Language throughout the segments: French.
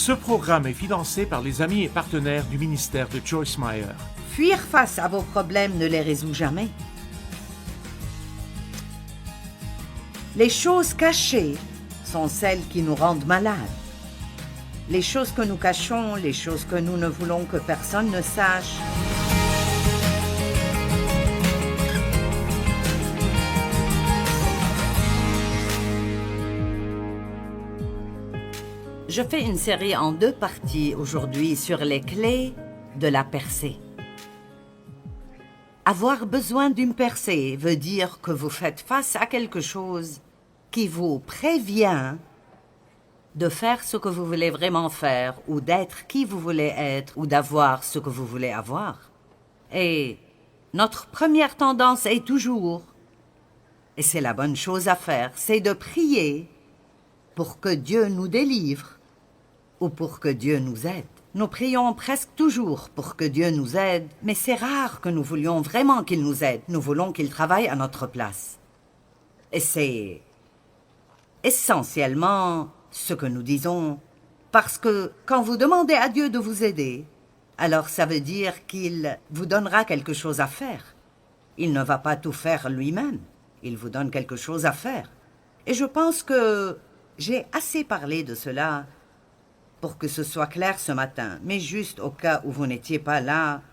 Ce programme est financé par les amis et partenaires du ministère de Joyce Meyer. Fuir face à vos problèmes ne les résout jamais. Les choses cachées sont celles qui nous rendent malades. Les choses que nous cachons, les choses que nous ne voulons que personne ne sache. Je fais une série en 2 parties aujourd'hui sur les clés de la percée. Avoir besoin d'une percée veut dire que vous faites face à quelque chose qui vous prévient de faire ce que vous voulez vraiment faire, ou d'être qui vous voulez être, ou d'avoir ce que vous voulez avoir. Et notre première tendance est toujours, et c'est la bonne chose à faire, c'est de prier pour que Dieu nous délivre ou pour que Dieu nous aide. Nous prions presque toujours pour que Dieu nous aide, mais c'est rare que nous voulions vraiment qu'il nous aide. Nous voulons qu'il travaille à notre place. Et c'est essentiellement ce que nous disons, parce que quand vous demandez à Dieu de vous aider, alors ça veut dire qu'il vous donnera quelque chose à faire. Il ne va pas tout faire lui-même, il vous donne quelque chose à faire. Et je pense que j'ai assez parlé de cela pour que ce soit clair ce matin, mais juste au cas où vous n'étiez pas là,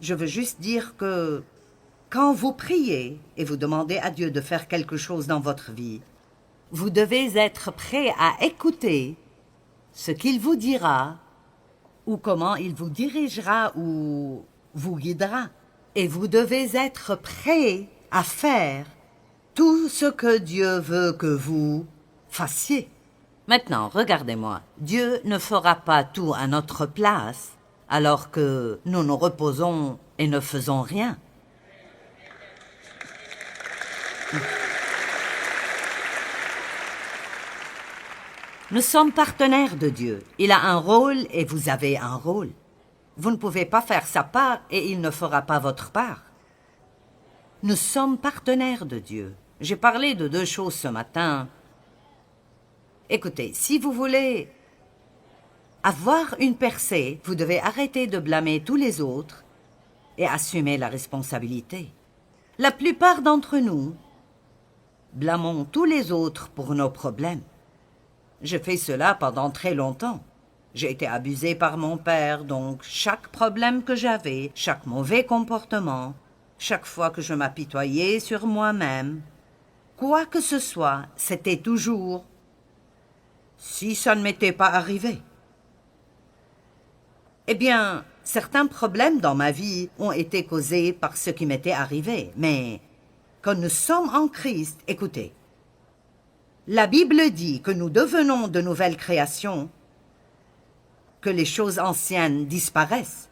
je veux juste dire que quand vous priez et vous demandez à Dieu de faire quelque chose dans votre vie, vous devez être prêt à écouter ce qu'il vous dira ou comment il vous dirigera ou vous guidera. Et vous devez être prêt à faire tout ce que Dieu veut que vous fassiez. Maintenant, regardez-moi. Dieu ne fera pas tout à notre place alors que nous nous reposons et ne faisons rien. Nous sommes partenaires de Dieu. Il a un rôle et vous avez un rôle. Vous ne pouvez pas faire sa part et il ne fera pas votre part. Nous sommes partenaires de Dieu. J'ai parlé de 2 choses ce matin. Écoutez, si vous voulez avoir une percée, vous devez arrêter de blâmer tous les autres et assumer la responsabilité. La plupart d'entre nous blâmons tous les autres pour nos problèmes. Je fais cela pendant très longtemps. J'ai été abusée par mon père, donc chaque problème que j'avais, chaque mauvais comportement, chaque fois que je m'apitoyais sur moi-même, quoi que ce soit, c'était toujours « si ça ne m'était pas arrivé ». Eh bien, certains problèmes dans ma vie ont été causés par ce qui m'était arrivé, mais quand nous sommes en Christ, écoutez, la Bible dit que nous devenons de nouvelles créations, que les choses anciennes disparaissent.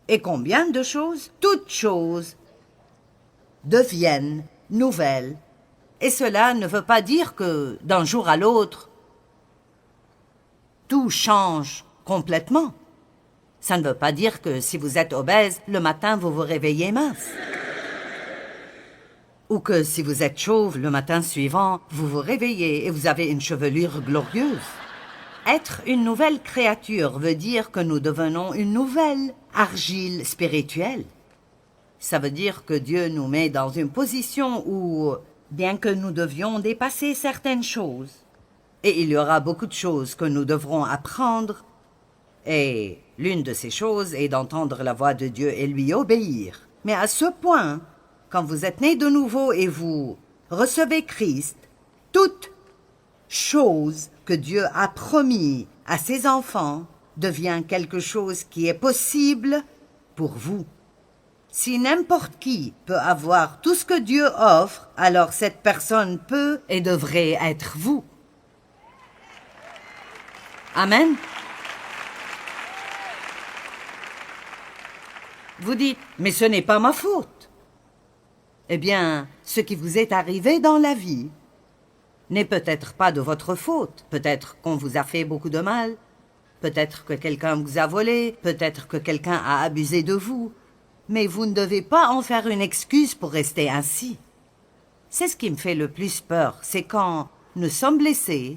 Et combien de choses? Toutes choses deviennent nouvelles. Et cela ne veut pas dire que, d'un jour à l'autre, tout change complètement. Ça ne veut pas dire que si vous êtes obèse, le matin vous vous réveillez mince. Ou que si vous êtes chauve, le matin suivant, vous vous réveillez et vous avez une chevelure glorieuse. Être une nouvelle créature veut dire que nous devenons une nouvelle argile spirituelle. Ça veut dire que Dieu nous met dans une position où, bien que nous devions dépasser certaines choses, et il y aura beaucoup de choses que nous devrons apprendre, et l'une de ces choses est d'entendre la voix de Dieu et lui obéir. Mais à ce point, quand vous êtes né de nouveau et vous recevez Christ, toute chose que Dieu a promis à ses enfants devient quelque chose qui est possible pour vous. Si n'importe qui peut avoir tout ce que Dieu offre, alors cette personne peut et devrait être vous. Amen. Vous dites, mais ce n'est pas ma faute. Eh bien, ce qui vous est arrivé dans la vie n'est peut-être pas de votre faute. Peut-être qu'on vous a fait beaucoup de mal, peut-être que quelqu'un vous a volé, peut-être que quelqu'un a abusé de vous, mais vous ne devez pas en faire une excuse pour rester ainsi. C'est ce qui me fait le plus peur, c'est quand nous sommes blessés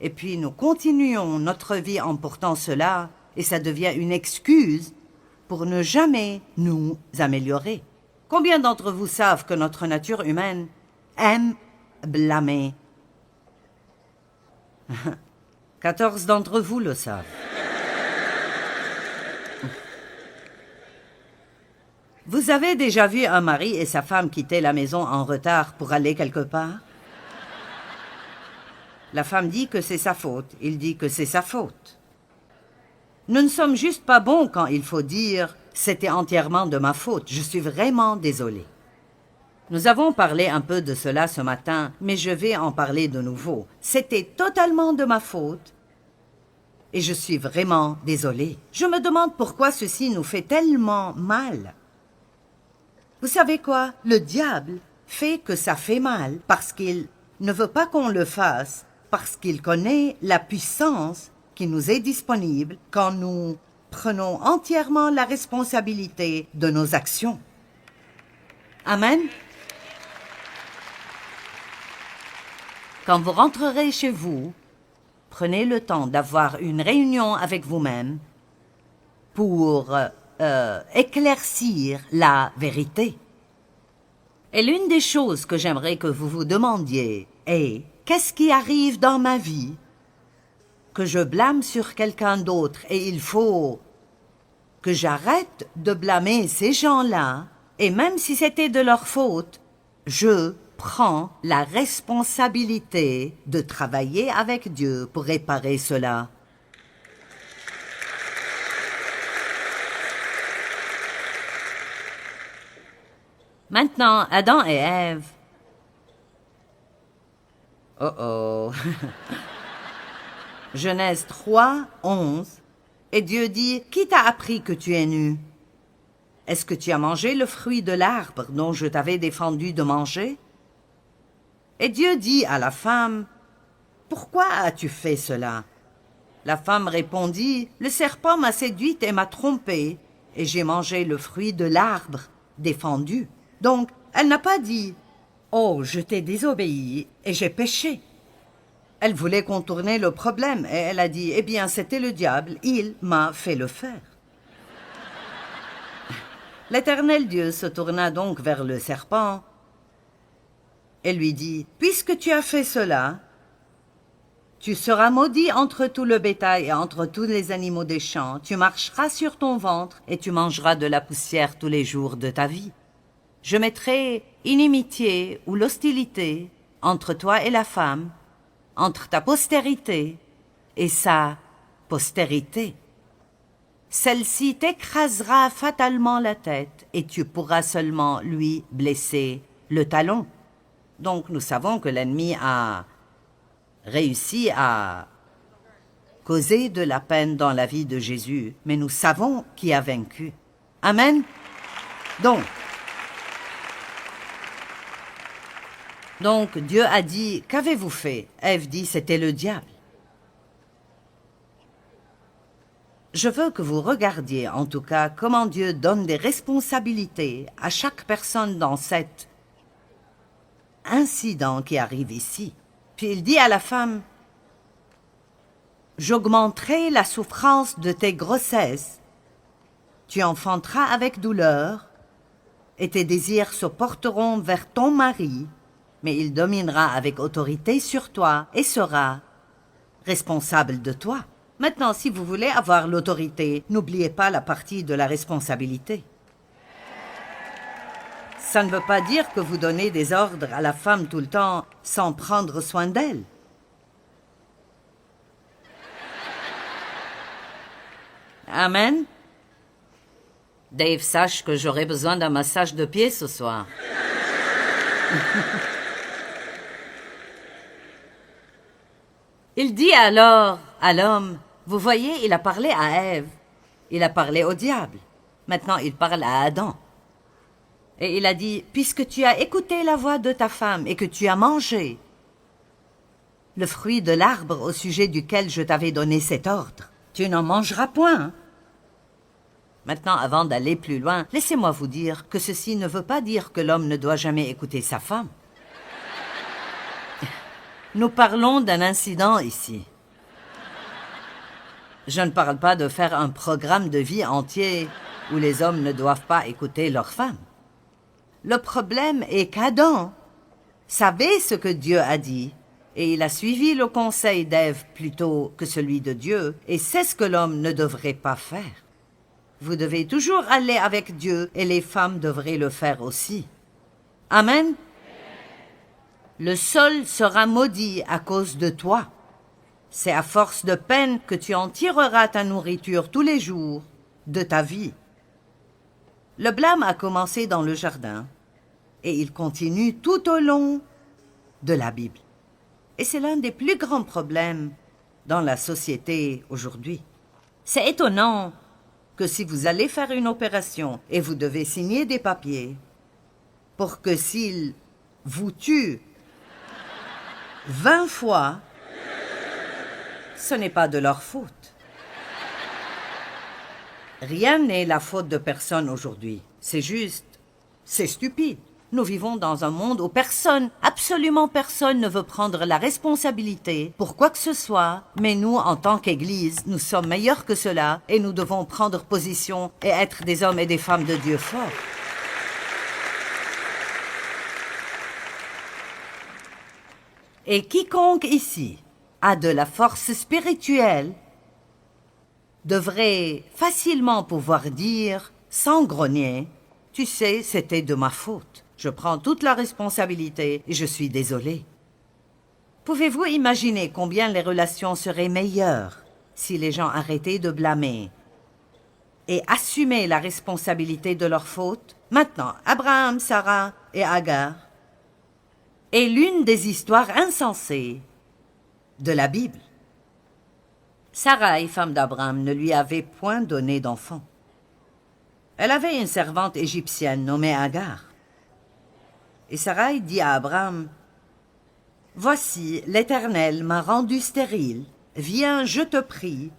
et puis nous continuons notre vie en portant cela, et ça devient une excuse pour ne jamais nous améliorer. Combien d'entre vous savent que notre nature humaine aime blâmer? 14 d'entre vous le savent. Vous avez déjà vu un mari et sa femme quitter la maison en retard pour aller quelque part? La femme dit que c'est sa faute, il dit que c'est sa faute. Nous ne sommes juste pas bons quand il faut dire « c'était entièrement de ma faute, je suis vraiment désolé ». Nous avons parlé un peu de cela ce matin, mais je vais en parler de nouveau. C'était totalement de ma faute et je suis vraiment désolé. Je me demande pourquoi ceci nous fait tellement mal. Vous savez quoi? Le diable fait que ça fait mal parce qu'il ne veut pas qu'on le fasse, parce qu'il connaît la puissance qui nous est disponible quand nous prenons entièrement la responsabilité de nos actions. Amen. Quand vous rentrerez chez vous, prenez le temps d'avoir une réunion avec vous-même pour éclaircir la vérité. Et l'une des choses que j'aimerais que vous vous demandiez est « Qu'est-ce qui arrive dans ma vie que je blâme sur quelqu'un d'autre et il faut que j'arrête de blâmer ces gens-là et même si c'était de leur faute, je prends la responsabilité de travailler avec Dieu pour réparer cela. » Maintenant, Adam et Ève. Oh. Genèse 3, 11. Et Dieu dit, « Qui t'a appris que tu es nu? Est-ce que tu as mangé le fruit de l'arbre dont je t'avais défendu de manger? » Et Dieu dit à la femme, « Pourquoi as-tu fait cela? » La femme répondit, « Le serpent m'a séduite et m'a trompée, et j'ai mangé le fruit de l'arbre défendu. » Donc, elle n'a pas dit « Oh, je t'ai désobéi et j'ai péché. » Elle voulait contourner le problème et elle a dit « Eh bien, c'était le diable, il m'a fait le faire. » L'Éternel Dieu se tourna donc vers le serpent et lui dit « Puisque tu as fait cela, tu seras maudit entre tout le bétail et entre tous les animaux des champs. Tu marcheras sur ton ventre et tu mangeras de la poussière tous les jours de ta vie. Je mettrai inimitié ou l'hostilité entre toi et la femme, entre ta postérité et sa postérité. Celle-ci t'écrasera fatalement la tête et tu pourras seulement lui blesser le talon. » Donc nous savons que l'ennemi a réussi à causer de la peine dans la vie de Jésus, mais nous savons qui a vaincu. Amen. Donc Dieu a dit, « Qu'avez-vous fait ?» Ève dit, « C'était le diable. » Je veux que vous regardiez en tout cas comment Dieu donne des responsabilités à chaque personne dans cet incident qui arrive ici. Puis il dit à la femme, « J'augmenterai la souffrance de tes grossesses. Tu enfanteras avec douleur et tes désirs se porteront vers ton mari, mais il dominera avec autorité sur toi et sera responsable de toi. » Maintenant, si vous voulez avoir l'autorité, n'oubliez pas la partie de la responsabilité. Ça ne veut pas dire que vous donnez des ordres à la femme tout le temps sans prendre soin d'elle. Amen. Dave, sache que j'aurai besoin d'un massage de pied ce soir. Il dit alors à l'homme, vous voyez, il a parlé à Ève, il a parlé au diable. Maintenant, il parle à Adam. Et il a dit, puisque tu as écouté la voix de ta femme et que tu as mangé le fruit de l'arbre au sujet duquel je t'avais donné cet ordre, tu n'en mangeras point. Maintenant, avant d'aller plus loin, laissez-moi vous dire que ceci ne veut pas dire que l'homme ne doit jamais écouter sa femme. Nous parlons d'un incident ici. Je ne parle pas de faire un programme de vie entier où les hommes ne doivent pas écouter leurs femmes. Le problème est qu'Adam savait ce que Dieu a dit, et il a suivi le conseil d'Ève plutôt que celui de Dieu, et c'est ce que l'homme ne devrait pas faire. Vous devez toujours aller avec Dieu, et les femmes devraient le faire aussi. Amen. Le sol sera maudit à cause de toi. C'est à force de peine que tu en tireras ta nourriture tous les jours de ta vie. Le blâme a commencé dans le jardin et il continue tout au long de la Bible. Et c'est l'un des plus grands problèmes dans la société aujourd'hui. C'est étonnant que si vous allez faire une opération et vous devez signer des papiers pour que s'ils vous tuent 20 fois, ce n'est pas de leur faute. Rien n'est la faute de personne aujourd'hui. C'est juste, c'est stupide. Nous vivons dans un monde où personne, absolument personne ne veut prendre la responsabilité pour quoi que ce soit. Mais nous, en tant qu'Église, nous sommes meilleurs que cela et nous devons prendre position et être des hommes et des femmes de Dieu forts. Et quiconque ici a de la force spirituelle devrait facilement pouvoir dire, sans grogner, « Tu sais, c'était de ma faute. Je prends toute la responsabilité et je suis désolé. » Pouvez-vous imaginer combien les relations seraient meilleures si les gens arrêtaient de blâmer et assumaient la responsabilité de leur faute? Maintenant, Abraham, Sarah et Agar est l'une des histoires insensées de la Bible. Sarai, femme d'Abraham, ne lui avait point donné d'enfant. Elle avait une servante égyptienne nommée Agar. Et Sarai dit à Abraham, « Voici, l'Éternel m'a rendu stérile. Viens, je te prie,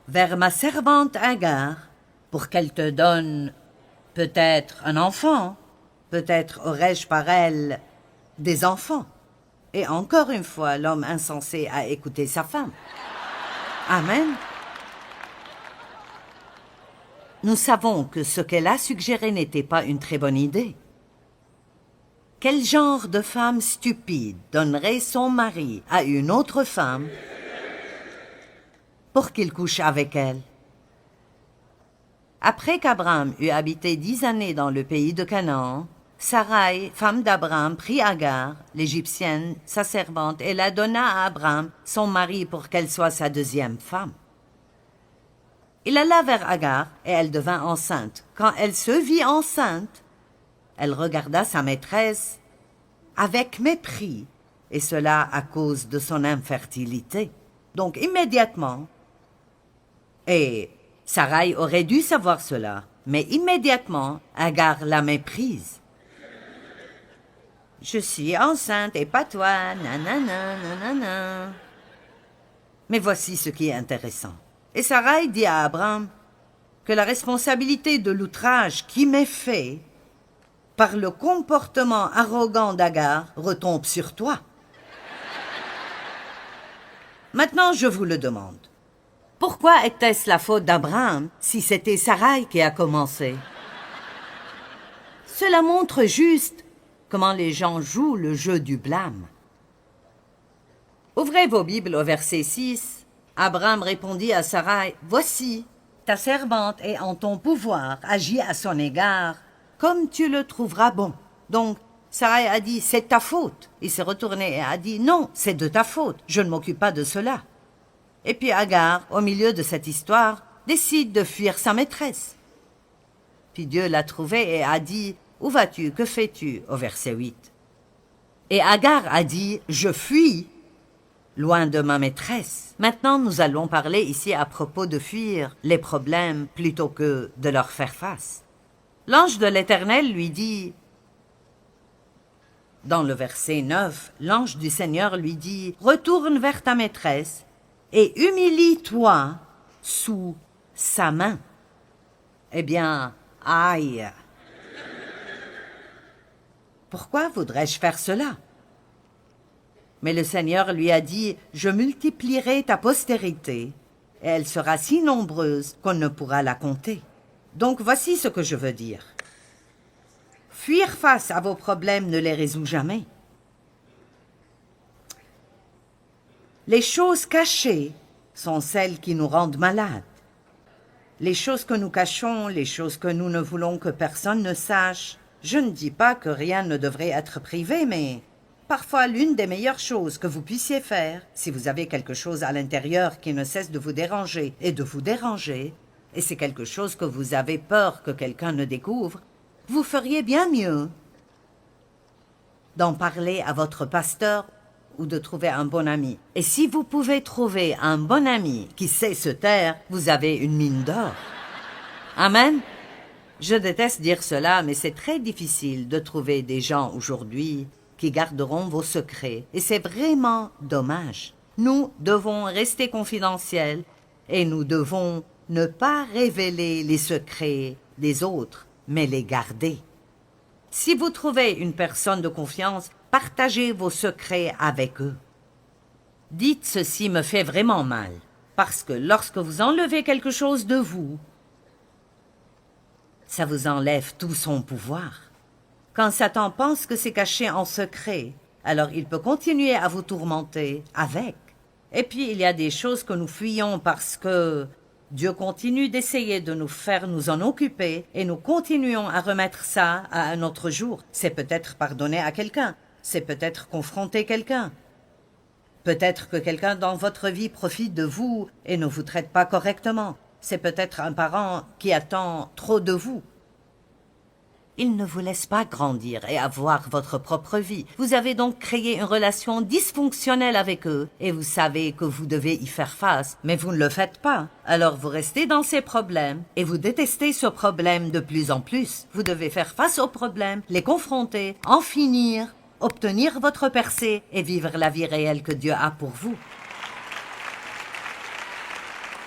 vers ma servante Agar, pour qu'elle te donne peut-être un enfant. Peut-être aurais-je par elle des enfants. » Et encore une fois, l'homme insensé a écouté sa femme. Amen. Nous savons que ce qu'elle a suggéré n'était pas une très bonne idée. Quel genre de femme stupide donnerait son mari à une autre femme pour qu'il couche avec elle? Après qu'Abraham eut habité 10 années dans le pays de Canaan, Sarai, femme d'Abraham, prit Agar, l'Égyptienne, sa servante, et la donna à Abraham, son mari, pour qu'elle soit sa deuxième femme. Il alla vers Agar, et elle devint enceinte. Quand elle se vit enceinte, elle regarda sa maîtresse avec mépris, et cela à cause de son infertilité. Donc immédiatement, et Sarai aurait dû savoir cela, mais immédiatement, Agar la méprise. « Je suis enceinte et pas toi, nanana, nanana. » Mais voici ce qui est intéressant. Et Sarai dit à Abraham que la responsabilité de l'outrage qui m'est fait par le comportement arrogant d'Agar retombe sur toi. Maintenant, je vous le demande. Pourquoi était-ce la faute d'Abraham si c'était Sarai qui a commencé? Cela montre juste comment les gens jouent le jeu du blâme. Ouvrez vos Bibles au verset 6. Abraham répondit à Sarai, « Voici, ta servante est en ton pouvoir, agis à son égard, comme tu le trouveras bon. » Donc, Sarai a dit, « C'est ta faute. » Il s'est retourné et a dit, « Non, c'est de ta faute, je ne m'occupe pas de cela. » Et puis Agar, au milieu de cette histoire, décide de fuir sa maîtresse. Puis Dieu l'a trouvée et a dit, « Où vas-tu? Que fais-tu » au verset 8. Et Agar a dit, « Je fuis loin de ma maîtresse. » Maintenant, nous allons parler ici à propos de fuir les problèmes plutôt que de leur faire face. L'ange de l'Éternel lui dit, dans le verset 9, l'ange du Seigneur lui dit, « Retourne vers ta maîtresse et humilie-toi sous sa main. » Eh bien, aïe! Pourquoi voudrais-je faire cela? Mais le Seigneur lui a dit, « Je multiplierai ta postérité, et elle sera si nombreuse qu'on ne pourra la compter. » Donc voici ce que je veux dire. Fuir face à vos problèmes ne les résout jamais. Les choses cachées sont celles qui nous rendent malades. Les choses que nous cachons, les choses que nous ne voulons que personne ne sache. Je ne dis pas que rien ne devrait être privé, mais parfois l'une des meilleures choses que vous puissiez faire, si vous avez quelque chose à l'intérieur qui ne cesse de vous déranger et de vous déranger, et c'est quelque chose que vous avez peur que quelqu'un ne découvre, vous feriez bien mieux d'en parler à votre pasteur ou de trouver un bon ami. Et si vous pouvez trouver un bon ami qui sait se taire, vous avez une mine d'or. Amen. Je déteste dire cela, mais c'est très difficile de trouver des gens aujourd'hui qui garderont vos secrets. Et c'est vraiment dommage. Nous devons rester confidentiels et nous devons ne pas révéler les secrets des autres, mais les garder. Si vous trouvez une personne de confiance, partagez vos secrets avec eux. Dites « Ceci me fait vraiment mal », parce que lorsque vous enlevez quelque chose de vous, ça vous enlève tout son pouvoir. Quand Satan pense que c'est caché en secret, alors il peut continuer à vous tourmenter avec. Et puis il y a des choses que nous fuyons parce que Dieu continue d'essayer de nous faire nous en occuper et nous continuons à remettre ça à un autre jour. C'est peut-être pardonner à quelqu'un, c'est peut-être confronter quelqu'un. Peut-être que quelqu'un dans votre vie profite de vous et ne vous traite pas correctement. C'est peut-être un parent qui attend trop de vous. Il ne vous laisse pas grandir et avoir votre propre vie. Vous avez donc créé une relation dysfonctionnelle avec eux et vous savez que vous devez y faire face, mais vous ne le faites pas. Alors vous restez dans ces problèmes et vous détestez ce problème de plus en plus. Vous devez faire face aux problèmes, les confronter, en finir, obtenir votre percée et vivre la vie réelle que Dieu a pour vous.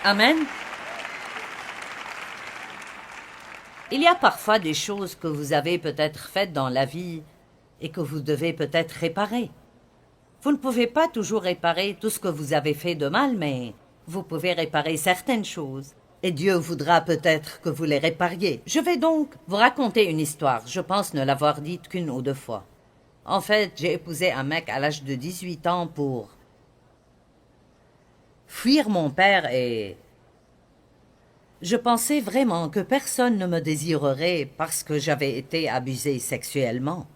Amen. Il y a parfois des choses que vous avez peut-être faites dans la vie et que vous devez peut-être réparer. Vous ne pouvez pas toujours réparer tout ce que vous avez fait de mal, mais vous pouvez réparer certaines choses. Et Dieu voudra peut-être que vous les répariez. Je vais donc vous raconter une histoire. Je pense ne l'avoir dite qu'une ou deux fois. En fait, j'ai épousé un mec à l'âge de 18 ans pour fuir mon père et je pensais vraiment que personne ne me désirerait parce que j'avais été abusée sexuellement.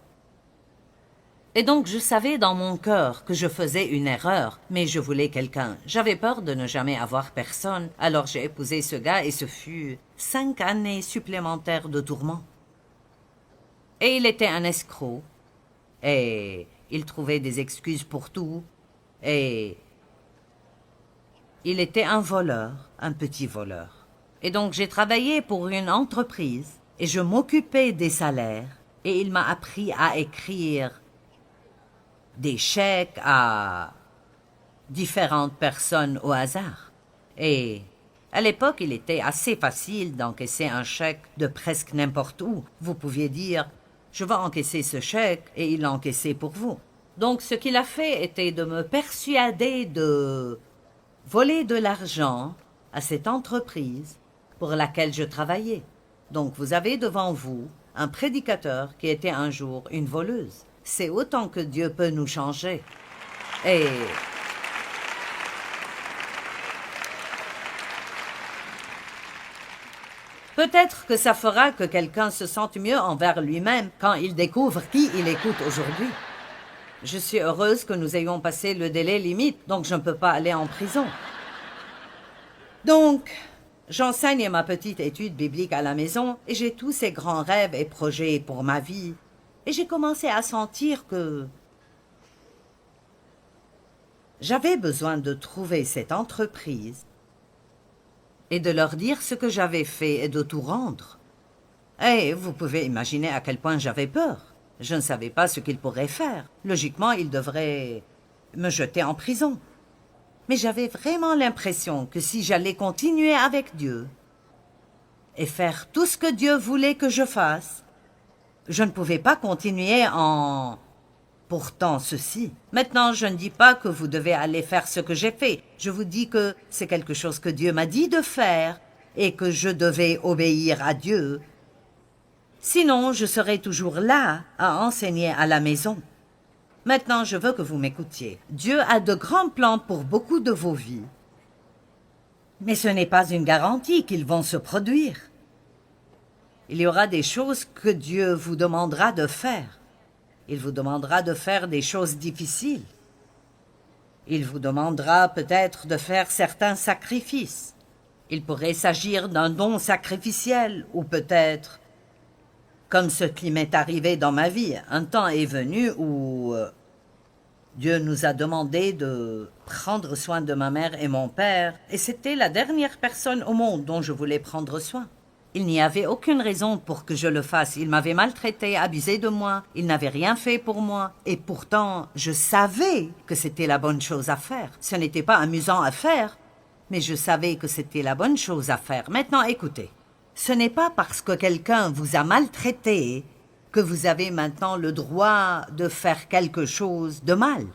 Et donc je savais dans mon cœur que je faisais une erreur, mais je voulais quelqu'un. J'avais peur de ne jamais avoir personne, alors j'ai épousé ce gars et ce fut 5 années supplémentaires de tourments. Et il était un escroc, et il trouvait des excuses pour tout, et il était un voleur, un petit voleur. Et donc j'ai travaillé pour une entreprise et je m'occupais des salaires et il m'a appris à écrire des chèques à différentes personnes au hasard. Et à l'époque, il était assez facile d'encaisser un chèque de presque n'importe où. Vous pouviez dire « Je vais encaisser ce chèque » et il l'encaissait pour vous. Donc ce qu'il a fait était de me persuader de voler de l'argent à cette entreprise pour laquelle je travaillais. Donc vous avez devant vous un prédicateur qui était un jour une voleuse. C'est autant que Dieu peut nous changer. Et peut-être que ça fera que quelqu'un se sente mieux envers lui-même quand il découvre qui il écoute aujourd'hui. Je suis heureuse que nous ayons passé le délai limite, donc je ne peux pas aller en prison. Donc j'enseigne ma petite étude biblique à la maison et j'ai tous ces grands rêves et projets pour ma vie. Et j'ai commencé à sentir que j'avais besoin de trouver cette entreprise et de leur dire ce que j'avais fait et de tout rendre. Et vous pouvez imaginer à quel point j'avais peur. Je ne savais pas ce qu'ils pourraient faire. Logiquement, ils devraient me jeter en prison. Mais j'avais vraiment l'impression que si j'allais continuer avec Dieu et faire tout ce que Dieu voulait que je fasse, je ne pouvais pas continuer en pourtant ceci. Maintenant, je ne dis pas que vous devez aller faire ce que j'ai fait. Je vous dis que c'est quelque chose que Dieu m'a dit de faire et que je devais obéir à Dieu. Sinon, je serais toujours là à enseigner à la maison. Maintenant, je veux que vous m'écoutiez. Dieu a de grands plans pour beaucoup de vos vies. Mais ce n'est pas une garantie qu'ils vont se produire. Il y aura des choses que Dieu vous demandera de faire. Il vous demandera de faire des choses difficiles. Il vous demandera peut-être de faire certains sacrifices. Il pourrait s'agir d'un don sacrificiel ou peut-être, comme ce qui m'est arrivé dans ma vie, un temps est venu où Dieu nous a demandé de prendre soin de ma mère et mon père, et c'était la dernière personne au monde dont je voulais prendre soin. Il n'y avait aucune raison pour que je le fasse. Il m'avait maltraité, abusé de moi, il n'avait rien fait pour moi, et pourtant je savais que c'était la bonne chose à faire. Ce n'était pas amusant à faire, mais je savais que c'était la bonne chose à faire. Maintenant, écoutez, ce n'est pas parce que quelqu'un vous a maltraité que vous avez maintenant le droit de faire quelque chose de mal.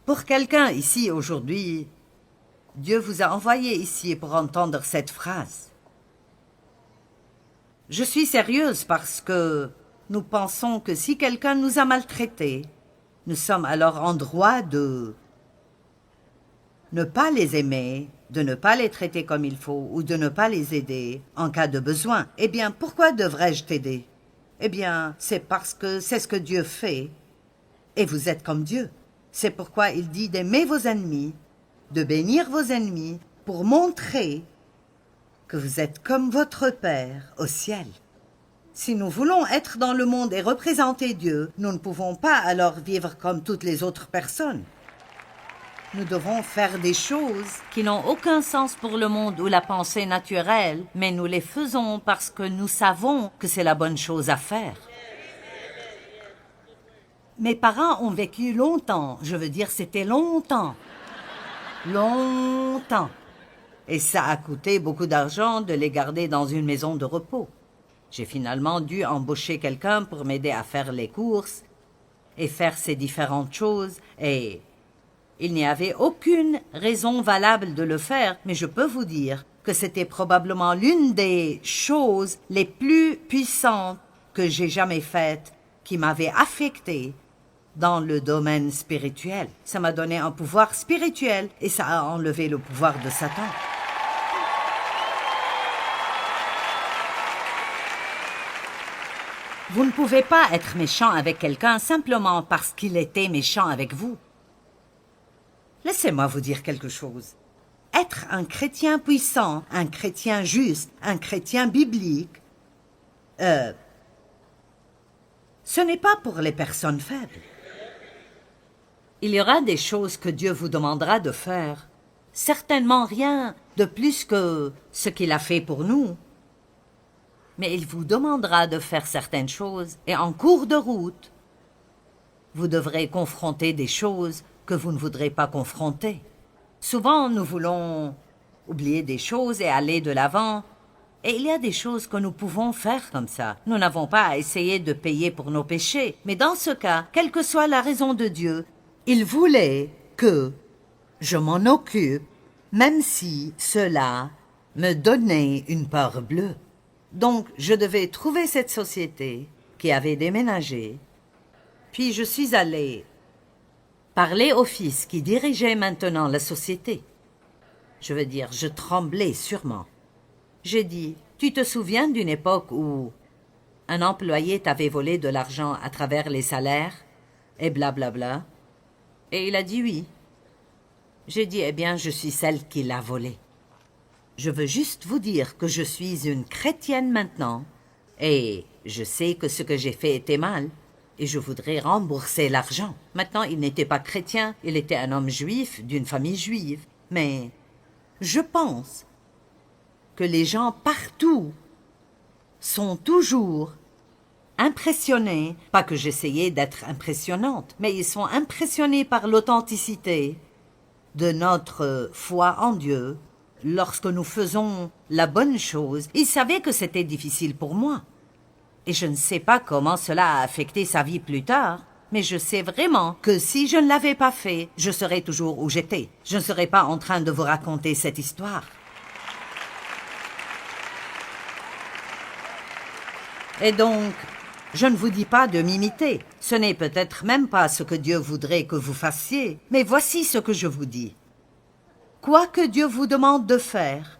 Pour quelqu'un ici aujourd'hui, Dieu vous a envoyé ici pour entendre cette phrase. Je suis sérieuse parce que nous pensons que si quelqu'un nous a maltraités, nous sommes alors en droit de ne pas les aimer, de ne pas les traiter comme il faut ou de ne pas les aider en cas de besoin. Eh bien, pourquoi devrais-je t'aider? Eh bien, c'est parce que c'est ce que Dieu fait et vous êtes comme Dieu. C'est pourquoi il dit d'aimer vos ennemis, de bénir vos ennemis pour montrer que vous êtes comme votre Père au ciel. Si nous voulons être dans le monde et représenter Dieu, nous ne pouvons pas alors vivre comme toutes les autres personnes. Nous devons faire des choses qui n'ont aucun sens pour le monde ou la pensée naturelle, mais nous les faisons parce que nous savons que c'est la bonne chose à faire. Mes parents ont vécu longtemps, je veux dire c'était longtemps. Longtemps. Et ça a coûté beaucoup d'argent de les garder dans une maison de repos. J'ai finalement dû embaucher quelqu'un pour m'aider à faire les courses et faire ces différentes choses et il n'y avait aucune raison valable de le faire, mais je peux vous dire que c'était probablement l'une des choses les plus puissantes que j'ai jamais faites, qui m'avait affectée dans le domaine spirituel. Ça m'a donné un pouvoir spirituel et ça a enlevé le pouvoir de Satan. Vous ne pouvez pas être méchant avec quelqu'un simplement parce qu'il était méchant avec vous. Laissez-moi vous dire quelque chose. Être un chrétien puissant, un chrétien juste, un chrétien biblique, ce n'est pas pour les personnes faibles. Il y aura des choses que Dieu vous demandera de faire. Certainement rien de plus que ce qu'il a fait pour nous. Mais il vous demandera de faire certaines choses et en cours de route, vous devrez confronter des choses que vous ne voudrez pas confronter. Souvent, nous voulons oublier des choses et aller de l'avant. Et il y a des choses que nous pouvons faire comme ça. Nous n'avons pas à essayer de payer pour nos péchés. Mais dans ce cas, quelle que soit la raison de Dieu, il voulait que je m'en occupe, même si cela me donnait une peur bleue. Donc, je devais trouver cette société qui avait déménagé. Puis je suis allée parler au fils qui dirigeait maintenant la société. Je veux dire, je tremblais sûrement. J'ai dit, tu te souviens d'une époque où un employé t'avait volé de l'argent à travers les salaires et blablabla. Et il a dit oui. J'ai dit, eh bien, je suis celle qui l'a volé. Je veux juste vous dire que je suis une chrétienne maintenant et je sais que ce que j'ai fait était mal. Et je voudrais rembourser l'argent. Maintenant, il n'était pas chrétien, il était un homme juif, d'une famille juive. Mais je pense que les gens partout sont toujours impressionnés, pas que j'essayais d'être impressionnante, mais ils sont impressionnés par l'authenticité de notre foi en Dieu lorsque nous faisons la bonne chose, il savait que c'était difficile pour moi. Et je ne sais pas comment cela a affecté sa vie plus tard, mais je sais vraiment que si je ne l'avais pas fait, je serais toujours où j'étais. Je ne serais pas en train de vous raconter cette histoire. Et donc, je ne vous dis pas de m'imiter. Ce n'est peut-être même pas ce que Dieu voudrait que vous fassiez, mais voici ce que je vous dis. Quoi que Dieu vous demande de faire,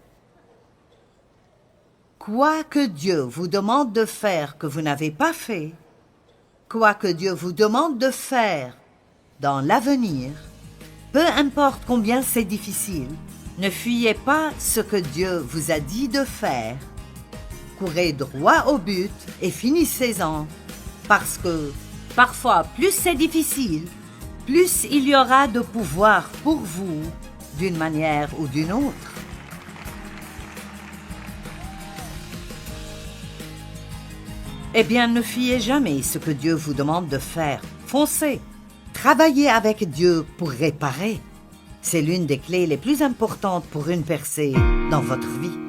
quoi que Dieu vous demande de faire que vous n'avez pas fait, quoi que Dieu vous demande de faire dans l'avenir, peu importe combien c'est difficile, ne fuyez pas ce que Dieu vous a dit de faire. Courez droit au but et finissez-en, parce que parfois plus c'est difficile, plus il y aura de pouvoir pour vous d'une manière ou d'une autre. Eh bien, ne fuyez jamais ce que Dieu vous demande de faire. Foncez. Travaillez avec Dieu pour réparer. C'est l'une des clés les plus importantes pour une percée dans votre vie.